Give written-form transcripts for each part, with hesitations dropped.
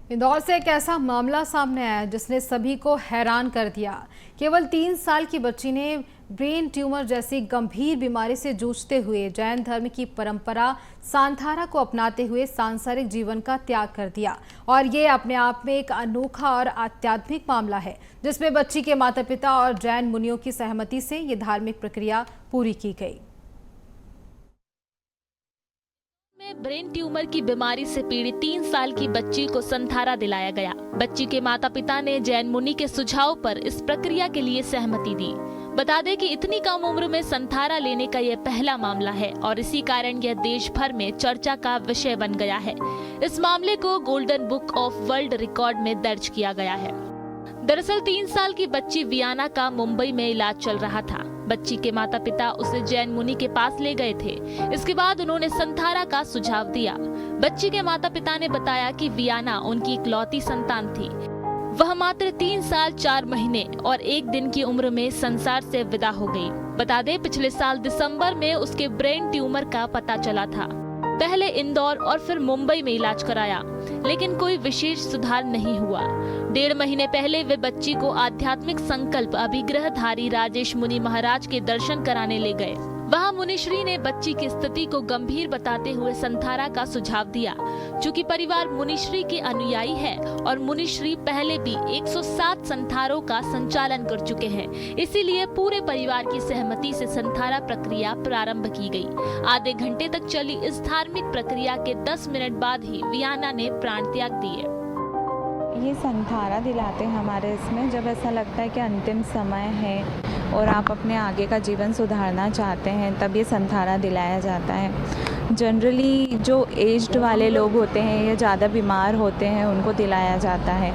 इंदौर से एक ऐसा मामला सामने आया जिसने सभी को हैरान कर दिया। केवल 3 साल की बच्ची ने ब्रेन ट्यूमर जैसी गंभीर बीमारी से जूझते हुए जैन धर्म की परंपरा सांथारा को अपनाते हुए सांसारिक जीवन का त्याग कर दिया। और ये अपने आप में एक अनोखा और आध्यात्मिक मामला है जिसमें बच्ची के माता पिता और जैन मुनियों की सहमति से ये धार्मिक प्रक्रिया पूरी की गई। ब्रेन ट्यूमर की बीमारी से पीड़ित 3 साल की बच्ची को संथारा दिलाया गया। बच्ची के माता पिता ने जैन मुनि के सुझाव पर इस प्रक्रिया के लिए सहमति दी। बता दें कि इतनी कम उम्र में संथारा लेने का यह पहला मामला है और इसी कारण यह देश भर में चर्चा का विषय बन गया है। इस मामले को golden book of world record में दर्ज किया गया है। दरअसल 3 साल की बच्ची वियाना का मुंबई में इलाज चल रहा था। बच्ची के माता पिता उसे जैन मुनि के पास ले गए थे। इसके बाद उन्होंने संथारा का सुझाव दिया। बच्ची के माता पिता ने बताया कि वियाना उनकी इकलौती संतान थी। वह मात्र 3 साल 4 महीने और 1 दिन की उम्र में संसार से विदा हो गई। बता दें पिछले साल दिसंबर में उसके ब्रेन ट्यूमर का पता चला था। पहले इंदौर और फिर मुंबई में इलाज कराया, लेकिन कोई विशेष सुधार नहीं हुआ। 1.5 महीने पहले वे बच्ची को आध्यात्मिक संकल्प अभिग्रहधारी राजेश मुनि महाराज के दर्शन कराने ले गए। वहां मुनिश्री ने बच्ची की स्थिति को गंभीर बताते हुए संथारा का सुझाव दिया। चूंकि परिवार मुनिश्री के अनुयायी है और मुनिश्री पहले भी 107 संथारों का संचालन कर चुके हैं, इसीलिए पूरे परिवार की सहमति से संथारा प्रक्रिया प्रारंभ की गई। आधे घंटे तक चली इस धार्मिक प्रक्रिया के 10 मिनट बाद ही वियाना ने प्राण त्याग दिए। ये संथारा दिलाते हैं हमारे इसमें जब ऐसा लगता है कि अंतिम समय है और आप अपने आगे का जीवन सुधारना चाहते हैं, तब ये संथारा दिलाया जाता है। जनरली जो एज्ड वाले लोग होते हैं या ज़्यादा बीमार होते हैं उनको दिलाया जाता है,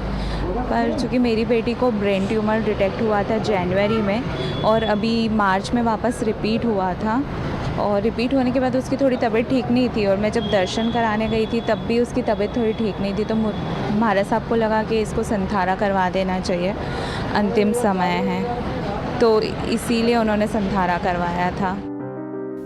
पर चूँकि मेरी बेटी को ब्रेन ट्यूमर डिटेक्ट हुआ था जनवरी में और अभी मार्च में वापस रिपीट हुआ था, और रिपीट होने के बाद उसकी थोड़ी तबीयत ठीक नहीं थी और मैं जब दर्शन कराने गई थी तब भी उसकी तबीयत थोड़ी ठीक नहीं थी, तो महाराज साहब को लगा कि इसको संथारा करवा देना चाहिए, अंतिम समय है, तो इसीलिए उन्होंने संथारा करवाया था।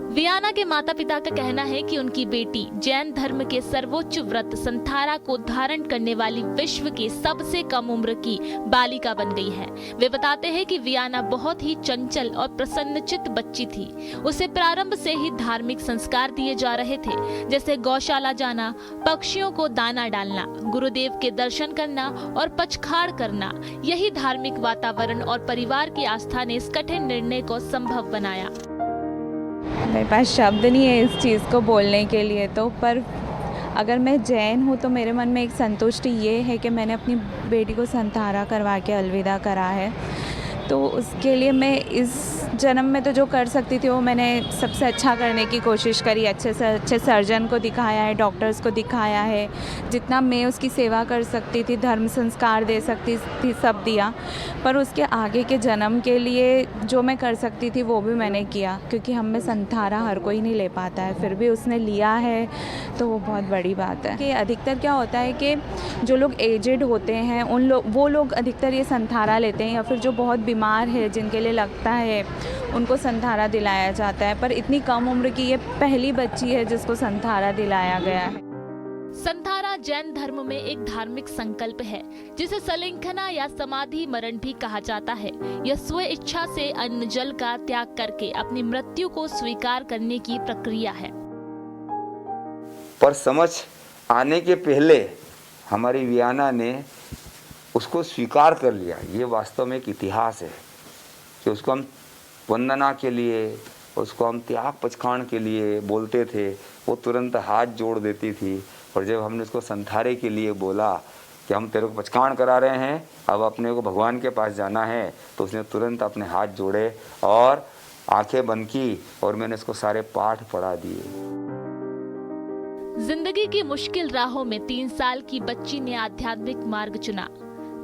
वियाना के माता पिता का कहना है कि उनकी बेटी जैन धर्म के सर्वोच्च व्रत संथारा को धारण करने वाली विश्व की सबसे कम उम्र की बालिका बन गई है। वे बताते हैं कि वियाना बहुत ही चंचल और प्रसन्नचित्त बच्ची थी। उसे प्रारंभ से ही धार्मिक संस्कार दिए जा रहे थे, जैसे गौशाला जाना, पक्षियों को दाना डालना, गुरुदेव के दर्शन करना और पचखाड़ करना। यही धार्मिक वातावरण और परिवार की आस्था ने इस कठिन निर्णय को संभव बनाया। मेरे पास शब्द नहीं है इस चीज़ को बोलने के लिए, तो पर अगर मैं जैन हूँ तो मेरे मन में एक संतुष्टि ये है कि मैंने अपनी बेटी को संथारा करवा के अलविदा करा है। तो उसके लिए मैं इस जन्म में तो जो कर सकती थी वो मैंने सबसे अच्छा करने की कोशिश करी। अच्छे से अच्छे सर्जन को दिखाया है, डॉक्टर्स को दिखाया है, जितना मैं उसकी सेवा कर सकती थी, धर्म संस्कार दे सकती थी, सब दिया। पर उसके आगे के जन्म के लिए जो मैं कर सकती थी वो भी मैंने किया, क्योंकि हम में संथारा हर कोई नहीं ले पाता है, फिर भी उसने लिया है तो वो बहुत बड़ी बात है। कि अधिकतर क्या होता है कि जो लोग एजेड होते हैं वो लोग अधिकतर ये संथारा लेते हैं, या फिर जो बहुत बीमार है जिनके लिए लगता है उनको संथारा दिलाया जाता है। पर इतनी कम उम्र की ये पहली बच्ची है जिसको संथारा दिलाया गया है। संथारा जैन धर्म में एक धार्मिक संकल्प है जिसे सलिंखना या समाधि मरण भी कहा जाता है। यह स्व इच्छा से अन्न जल का त्याग करके अपनी मृत्यु को स्वीकार करने की प्रक्रिया है। पर समझ आने के पहले हमारी वियाना ने उसको स्वीकार कर लिया। ये वास्तव में एक इतिहास है कि उसको हम वंदना के लिए, उसको हम त्याग पचखाण के लिए बोलते थे, वो तुरंत हाथ जोड़ देती थी। और जब हमने उसको संथारे के लिए बोला कि हम तेरे को पचखाण करा रहे हैं, अब अपने को भगवान के पास जाना है, तो उसने तुरंत अपने हाथ जोड़े और आंखें बंद की और मैंने उसको सारे पाठ पढ़ा दिए। जिंदगी की मुश्किल राहों में 3 साल की बच्ची ने आध्यात्मिक मार्ग चुना।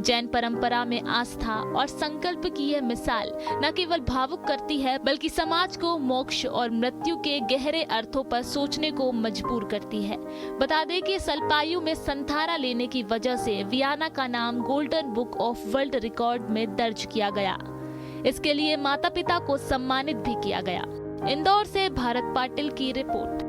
जैन परंपरा में आस्था और संकल्प की यह मिसाल न केवल भावुक करती है, बल्कि समाज को मोक्ष और मृत्यु के गहरे अर्थों पर सोचने को मजबूर करती है। बता दें कि अल्पायु में संथारा लेने की वजह से वियाना का नाम golden book of world record में दर्ज किया गया। इसके लिए माता पिता को सम्मानित भी किया गया। इंदौर से भारत पाटिल की रिपोर्ट।